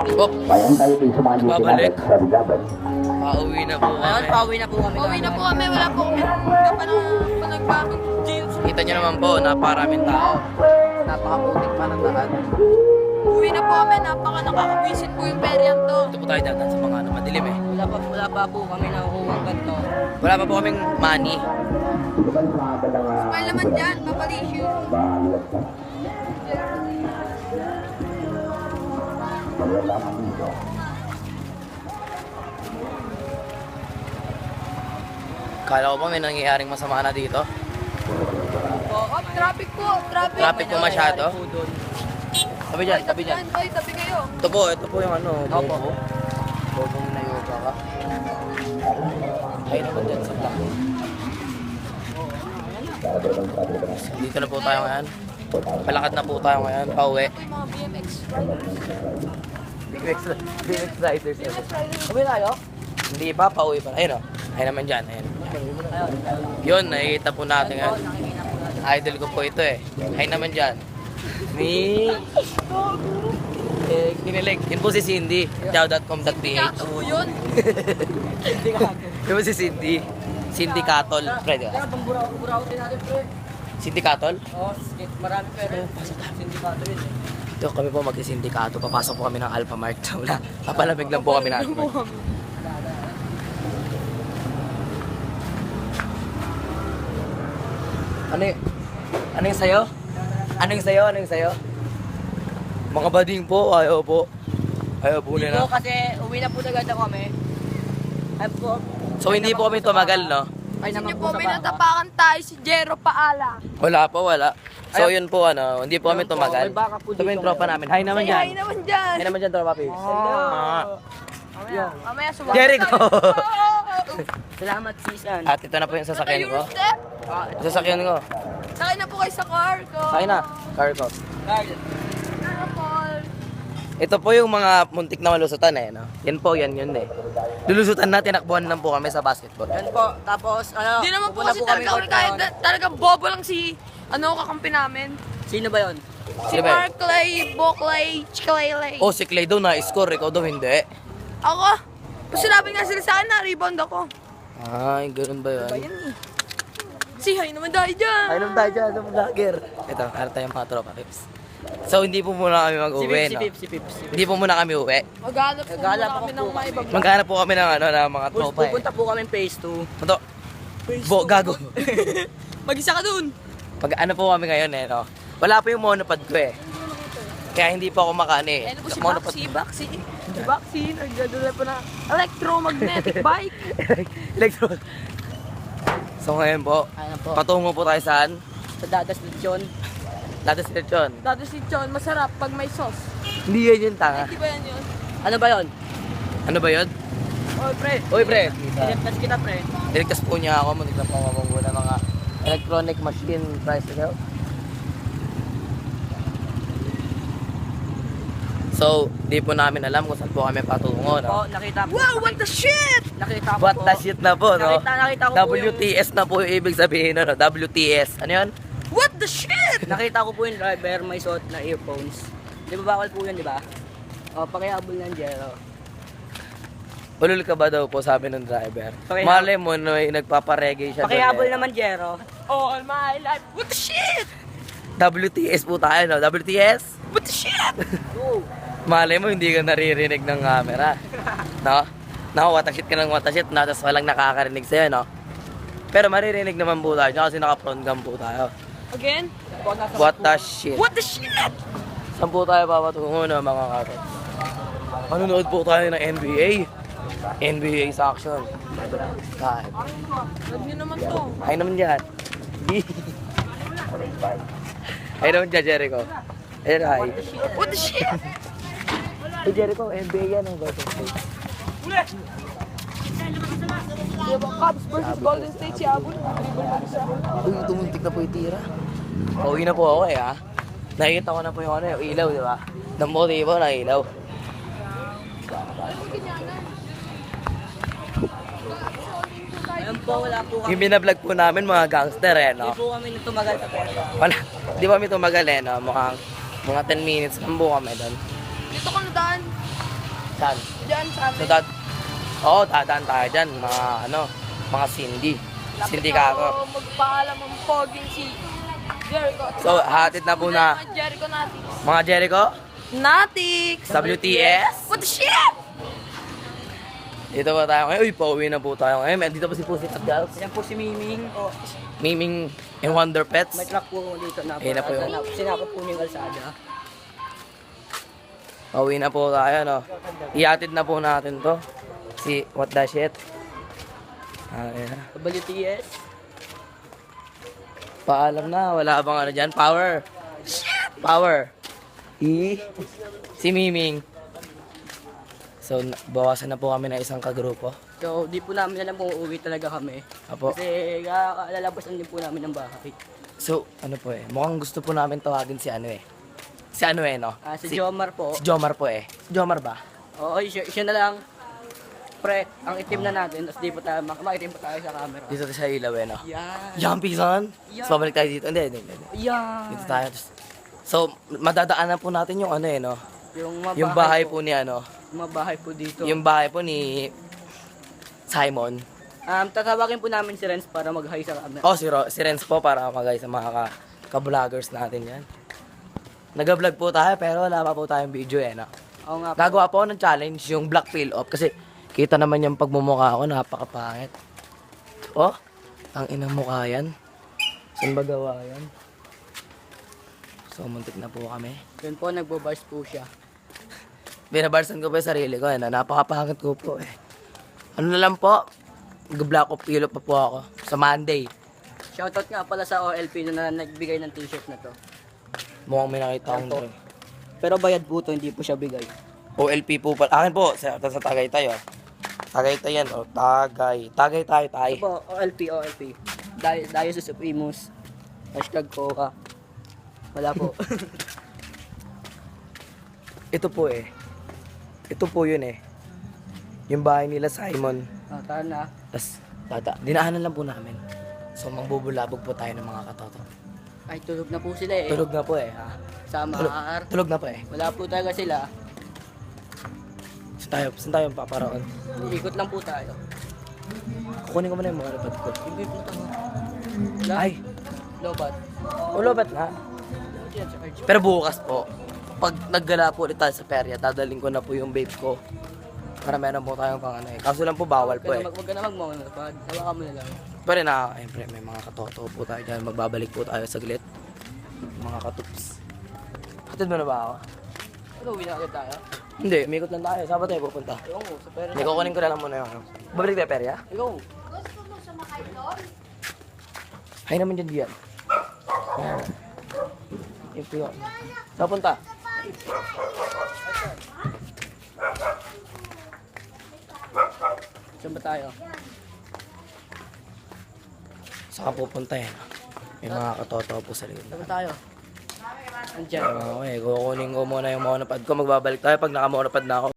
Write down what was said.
Oh, babalik. Pauwi na po Ayun, kami. pauwi na po kami. Pauwi na po kami, wala po kami. Hindi pa nagbabag jeans. Kita nyo naman po, napakaraming tao. Napakaputik pa ng daan. Uwi na po kami, napaka nakakabwisit po yung peryan to. Ito po tayo dadaan sa mga madilim eh. Wala pa po kami nakukuha ng ganito. Wala pa po kaming money. Smile naman dyan, papalisyo. Kala ko pa may nangyayaring masama na dito. Oh, traffic po, traffic. Traffic po masyado. Tabi dyan, tabi dyan. Ay, tabi kayo. Ito po yung ano, bobo. Bobong na yoga ka. Ay naman dyan sa black. Dito na po tayo ngayon. Palakad na po tayo ngayon, pauwi. Ito yung mga BMX. BMX riders. Kami tayo? Hindi pa, pauwi pa. Ayun o. Ayun naman dyan, ayun. Yun, nakikita po natin ngayon. Idol ko po ito eh. Ayun naman dyan. Ni... kinilig. Yun po si Cindy. Chow.com.ph. Oo, yun. Yun po si Cindy. Cindy Catol. Fred, diba? Buraw-buraw din natin, pre. Cindy Catol? Oo, marami pero sindikato yun eh. Ito kami po mag-sindikato. Papasok po kami ng Alpha Mart. Wala. Papalamig lang po kami ng Alpha Mart. Ano yung... Ano yung sayo? Ano yung sayo? Ano yung sayo? Mga bading po. Ayaw po. Ayaw po Dito nila. kasi uwi na po agad na kami. Ay po. So hindi po kami tumagal, no? Ay Hindi naman po, po sa baka. binatapakan tayo si Jero Paala. Wala po, wala. So yun po, ano, hindi po kami Ayun po, tumagal. may baka po Ito po yung dito tropa namin. Hi naman Ay, dyan. hi naman dyan. Hi naman dyan, tropa Pips. Mamaya sumagot. Jericho! Salamat sisan. At ito na po yung sasakyan ko. Your step. Yung sasakyan ko. Sakay na po kayo sa car ko. Sakay na. Car ko. Paul. Ito po yung mga muntik na malusutan eh, no? Yan po, yan yun eh. Lulusutan na, tinakbuhan lang po kami sa basketball. Yan po. Tapos ano? Hindi naman po pupunta kasi kami talaga kami court kahit ngayon. talaga bobo lang si kakampi namin. Sino ba yun? Si Sino ba yun? Mark Clay, Boklay, Chiklay. Oh, si Clay daw na-score, ikaw daw hindi. Ako, sinabi nga sila sa akin na rebound ako. Ay, ganun ba yun? Si Hay naman dahil dyan. Ay, naman tayo dyan sa vlogger. Ito, para tayong mga tropa Pips. So, hindi po muna kami mag-uwi, no? Si Pips. Hindi po muna kami uwi. Maghanap po Naghahanap muna kami po ng kami. maibag. Maghanap po kami ng, ano, ng mga tropa eh. Pupunta po kami phase 2. Ito, gago. Mag-isa ka dun. Pag ano po kami ngayon eh, no? Wala pa yung monopod ko eh. Kaya hindi pa ako makani eh. Ayun po si Monopod. Baxi. Si Baxi, nagdadala po na electromagnetic bike. Electro. So ngayon po, Ano po? patungo po tayo saan? Sa Dadas Lechon. Dati si Lechon. Dado si John, masarap pag may sauce. Hindi yan yung tanga. Di ba yan yun? Ano ba yun? Ano ba yun? Oh, pre. Uy, pre. Pinagtas kita, pre. Niligtas po niya ako. Muntik na po mamanggo ng mga electronic machine tricycle. So, di po namin alam kung saan po kami patungo, Po, no? nakita po. Wow, what the shit! Nakita ko What po. the shit na po, no? Nakita ko po yung... WTS na po yung ibig sabihin, no? WTS. Ano yun? What the shit! Nakita ko po yung driver may suot na earphones. Di ba bawal po yun, di ba? O, pakihabol ng Jero. Ulul ka ba daw po, sabi ng driver? Pakihabol. Malay mo, no, nagpapareggae siya. Pakihabol doon, eh. naman, Jero. All my life. What the shit? WTS po tayo, no? WTS? What the shit? Go! Malay mo, hindi ka naririnig ng camera. No? No, watashit ka ng watashit na, tapos walang nakakarinig sa'yo, no? Pero maririnig naman po tayo, kasi naka-front cam po tayo. Again? What the shit? What the shit? Saan po tayo papatungo na mga kapit? Manonood po tayo ng NBA. NBA sa action. Kahit. Huwag nyo naman to. Ay naman dyan. Ay naman dyan, Jericho. Ayun, hi. What the shit? Hey, Jericho, NBA yan ang Golden State. Diba, Cubs versus Golden State, si Abon. Uy, tumuntik na po yung tira. Pauwi na po ako eh, ha? Nakikita ko na po yung ano, yung ilaw, di ba? Ng motibo na ilaw. Ayun po, wala po kami. Yung binablog po namin mga gangster eh, Hindi no? po kami tumagal sa pera. Wala, di ba kami tumagal eh, no? Mukhang mga 10 minutes lang po kami doon. Dito ka nadaan. Saan? Diyan sa So, amin. Oo, dadaan tayo dyan. Mga Cindy. Cindy kako. Magpaalam ang poging si Jericho. So, hatid na po na Mga Jericho natin. mga Jericho. Natix! WTS. What the shit? Dito po tayo ngayon. Uy, pauwi na po tayo ngayon. Dito po si Pussy at Gals. Yan po si Miming. O, Miming and Wonder Pets. may truck po dito na. Ayun na po yung- Sinakop po niyo yung kalsada. Pauwi na po tayo, no? Ihatid na po natin to. Si What the Shit. Ayan. WTS. Paalam na. Wala bang ano dyan? Power. Power. Si Miming. So, bawasan na po kami ng isang kagrupo. So, di po namin alam kung uuwi talaga kami. Apo. Kasi kakalabasan din po namin ng bahay. So, ano po eh. Mukhang gusto po namin tawagin si ano eh. Si ano eh, no? Si Jomar po. Si Jomar po eh. Si Jomar ba? Oo, siya na lang. Pre, ang itim na natin, tapos di po tayo, makitim po tayo sa camera. Dito tayo sa ilaw eh, no? Yan. Yan, pisan. Yan. So, babalik tayo dito. Hindi. Yan. Dito tayo. So, madadaanan po natin yung ano eh, no? Yung mga Yung bahay po ni ano. Yung mga bahay po dito. Yung bahay po ni Simon. Tatawagin po namin si Renz para mag-hi sa camera. Oh, si Renz po para mag-guys sa mga ka-vloggers natin yan. Nag-vlog po tayo pero wala pa po tayong video eh, no? Oo nga po. Gagawa po ako ng challenge, yung black peel off. Kasi kita naman yung pagmumukha ko, napakapangit. Oh, ang inang mukha yan. Saan ba gawa yan? So, muntik na po kami. Yun po, nagbobars po siya. Binabarsan ko pa yung sarili ko, napakapangit ko po eh. Ano na lang po, mag-black off peel off pa po ako sa Monday. Shoutout nga pala sa OLP na nagbigay ng t-shirt na to. Mukhang may nakita akong Yan po. drink. Pero bayad po to, hindi po siya bigay. OLP po pala. Akin po, sa Tagaytay oh. Tagaytay yan oh. Tagay tayo. Ito po, OLP. Dayo sa Supremos. Hashtag Coca. Wala po. Ito po eh. Ito po yun eh. Yung bahay nila Simon. Tara na. Tapos, dinaanan lang po namin. So, mangbubulabog po tayo ng mga katoto. Ay, tulog na po sila eh. Tulog na po eh. Ha? Sa Mahar. Tulog na po eh. Wala po talaga sila. Saan tayo paparoon? Ikot lang po tayo. Kukunin ko muna yung mga lapad ko. Hindi po tayo. Wala. Ay, Lobat. ulo ba't na? Yan, sa RG. Pero bukas po, pag naggala po ulit tayo sa perya, dadaling ko na po yung babe ko. Para meron po tayong pang ano eh. Kaso lang po bawal po eh. Huwag ka na magmamano. Hawakan mo na lang. Pero siyempre may mga katoto po tayo dyan. Magbabalik po tayo saglit. Mga katups. Hatid mo na ba ako? Ano, uwi na agad tayo? Hindi, umikot lang tayo. Saan ba tayo pupunta? Ikaw mo, sa pera. Hindi, kukunin ko na lang muna yung ano. Babalik tayo perya? Ikaw. Hay naman dyan diyan. Ito yun. Saan punta? Saan ba tayo? Saan pupunta yan? May mga katoto po sa likod. Saan ba tayo? Andiyan. Okay, kukunin ko muna yung monopod ko. Magbabalik tayo pag naka-monopod na ako.